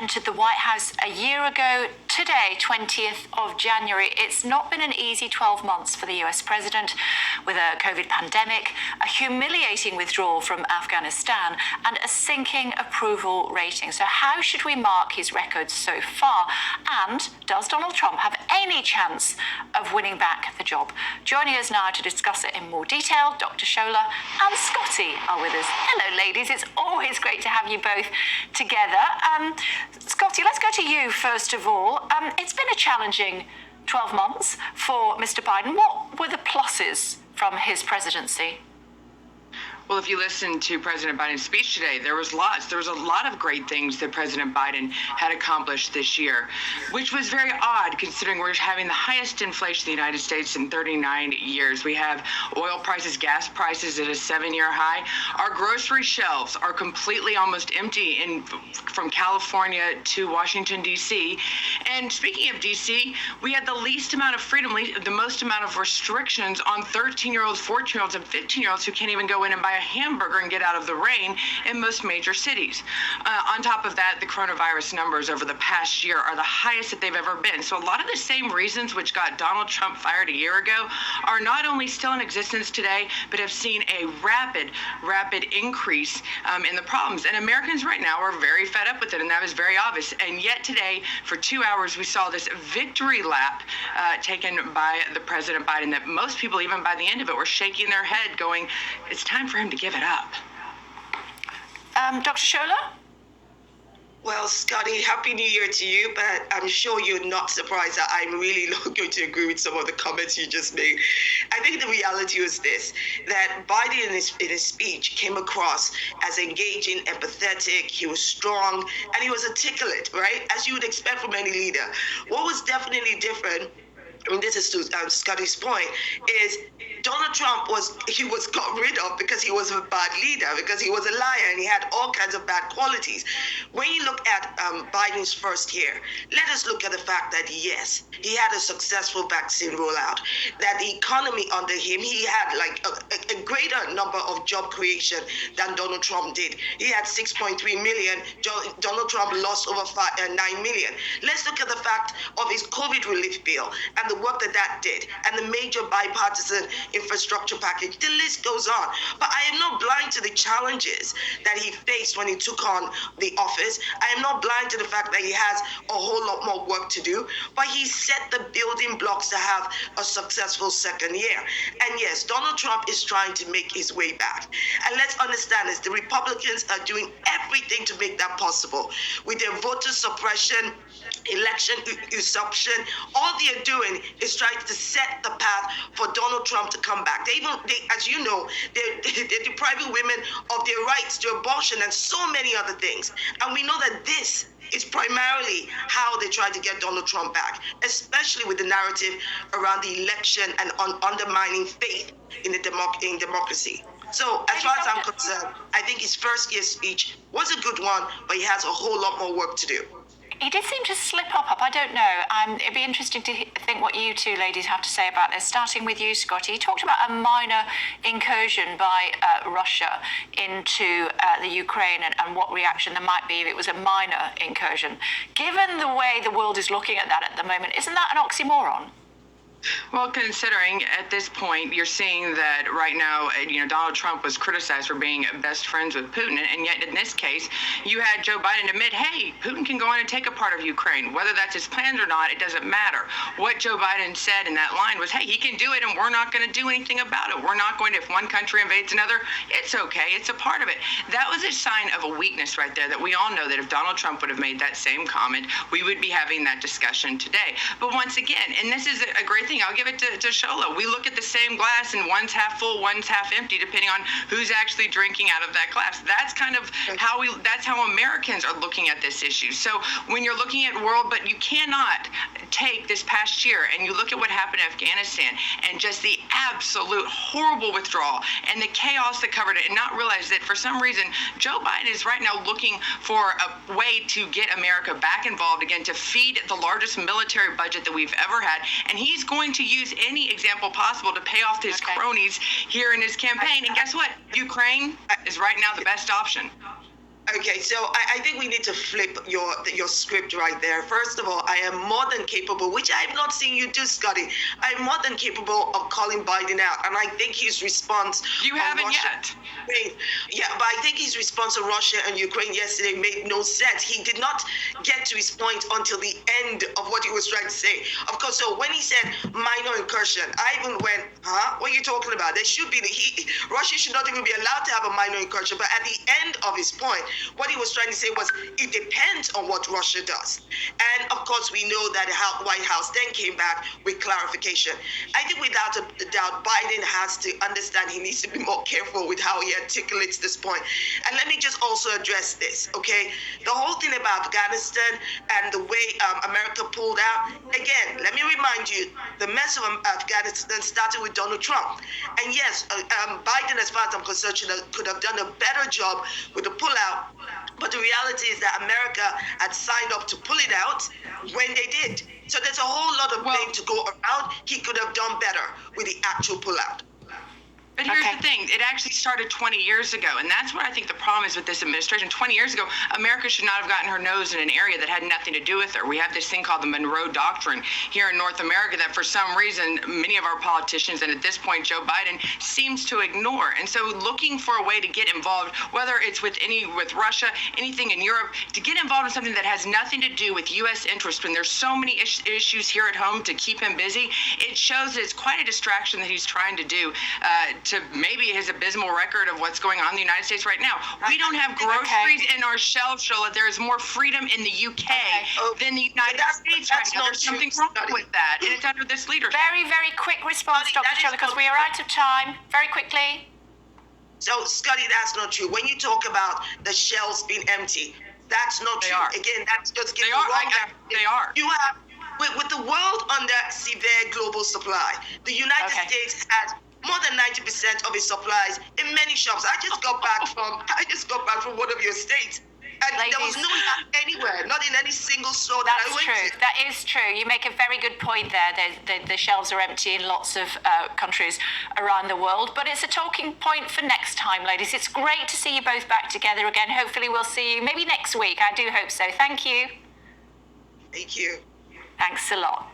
entered the White House a year ago. Today, 20th of January, it's not been an easy 12 months for the US president, with a COVID pandemic, a humiliating withdrawal from Afghanistan, and a sinking approval rating. So how should we mark his records so far? And does Donald Trump have any chance of winning back the job? Joining us now to discuss it in more detail, Dr. Shola and Scotty are with us. Hello, ladies. It's always great to have you both together. Scotty, let's go to you first of all. It's been a challenging 12 months for Mr. Biden. What were the pluses from his presidency? Well, if you listen to President Biden's speech today, there was lots. There was a lot of great things that President Biden had accomplished this year, which was very odd considering we're having the highest inflation in the United States in 39 years. We have oil prices, gas prices at a 7-year high. Our grocery shelves are completely almost empty from California to Washington, D.C. And speaking of D.C., we had the least amount of freedom, the most amount of restrictions on 13-year-olds, 14-year-olds, and 15-year-olds who can't even go in and buy a hamburger and get out of the rain in most major cities. On top of that, the coronavirus numbers over the past year are the highest that they've ever been. So a lot of the same reasons which got Donald Trump fired a year ago are not only still in existence today, but have seen a rapid increase in the problems. And Americans right now are very fed up with it, and that was very obvious. And yet today, for 2 hours, we saw this victory lap taken by the President Biden that most people, even by the end of it, were shaking their head going, it's time for him to give it up. Dr. Shola? Well, Scotty, Happy New Year to you, but I'm sure you're not surprised that I'm really not going to agree with some of the comments you just made. I think the reality was this, that Biden in his speech came across as engaging, empathetic, he was strong, and he was articulate, right? As you would expect from any leader. What was definitely different, and this is to Scotty's point, is Donald Trump was got rid of because he was a bad leader, because he was a liar and he had all kinds of bad qualities. When you look at Biden's first year, let us look at the fact that yes, he had a successful vaccine rollout, that the economy under him, he had like a greater number of job creation than Donald Trump did. He had 6.3 million, Donald Trump lost over 9 million. Let's look at the fact of his COVID relief bill and the work that did, and the major bipartisan infrastructure package. The list goes on. But I am not blind to the challenges that he faced when he took on the office. I am not blind to the fact that he has a whole lot more work to do, but he set the building blocks to have a successful second year. And yes, Donald Trump is trying to make his way back. And let's understand this, the Republicans are doing everything to make that possible. With their voter suppression, election usurpation, all they are doing is trying to set the path for Donald Trump to come back. They, as you know, they're depriving women of their rights to abortion and so many other things. And we know that this is primarily how they try to get Donald Trump back, especially with the narrative around the election and undermining faith in democracy. So as far as I'm concerned, I think his first year speech was a good one, but he has a whole lot more work to do. He did seem to slip up. I don't know. It'd be interesting to think what you two ladies have to say about this. Starting with you, Scotty. He talked about a minor incursion by Russia into the Ukraine and what reaction there might be if it was a minor incursion. Given the way the world is looking at that at the moment, isn't that an oxymoron? Well, considering at this point, you're seeing that right now, Donald Trump was criticized for being best friends with Putin. And yet in this case, you had Joe Biden admit, hey, Putin can go in and take a part of Ukraine. Whether that's his plans or not, it doesn't matter. What Joe Biden said in that line was, hey, he can do it and we're not going to do anything about it. We're not going to, if one country invades another, it's okay. It's a part of it. That was a sign of a weakness right there that we all know that if Donald Trump would have made that same comment, we would be having that discussion today. But once again, and this is a great thing, I'll give it to Shola. We look at the same glass and one's half full, one's half empty, depending on who's actually drinking out of that glass. That's kind of that's how Americans are looking at this issue. So when you're looking at world, but you cannot take this past year and you look at what happened in Afghanistan and just the absolute horrible withdrawal and the chaos that covered it and not realize that for some reason, Joe Biden is right now looking for a way to get America back involved again, to feed the largest military budget that we've ever had. And he's going to use any example possible to pay off his cronies here in his campaign. And guess what? Ukraine is right now the best option. Okay, so I think we need to flip your script right there. First of all, I am more than capable, which I have not seen you do, Scotty. I'm more than capable of calling Biden out, and I think his response. You haven't yet. Yeah, but I think his response to Russia and Ukraine yesterday made no sense. He did not get to his point until the end of what he was trying to say. Of course, so when he said minor incursion, I even went, huh? What are you talking about? There should be Russia should not even be allowed to have a minor incursion. But at the end of his point, what he was trying to say was it depends on what Russia does. And of course, we know that the White House then came back with clarification. I think without a doubt, Biden has to understand he needs to be more careful with how he articulates this point. And let me just also address this, okay? The whole thing about Afghanistan and the way America pulled out, again, let me remind you, the mess of Afghanistan started with Donald Trump. And yes, Biden, as far as I'm concerned, could have done a better job with the pullout. But the reality is that America had signed up to pull it out when they did. So there's a whole lot of blame to go around. He could have done better with the actual pullout. But here's the thing, it actually started 20 years ago, and that's what I think the problem is with this administration. 20 years ago, America should not have gotten her nose in an area that had nothing to do with her. We have this thing called the Monroe Doctrine here in North America that for some reason, many of our politicians, and at this point, Joe Biden, seems to ignore. And so looking for a way to get involved, whether it's with Russia, anything in Europe, to get involved in something that has nothing to do with U.S. interest when there's so many issues here at home to keep him busy, it shows that it's quite a distraction that he's trying to do to maybe his abysmal record of what's going on in the United States right now. We don't have groceries in our shelves, Shola. There is more freedom in the UK than the United States right now. There's something wrong with that, and it's under this leadership. Very, very quick response, Dr. Shola, because we are out of time. Very quickly. So, Scotty, that's not true. When you talk about the shelves being empty, that's not true. Again, that's just giving They are. You have, with the world under severe global supply, the United States has more than 90% of its supplies in many shops. I just got back from one of your states, and Ladies, there was no anywhere, not in any single store that I went to. That is true. You make a very good point there. The shelves are empty in lots of countries around the world, but it's a talking point for next time, ladies. It's great to see you both back together again. Hopefully we'll see you maybe next week. I do hope so. Thank you. Thank you. Thanks a lot.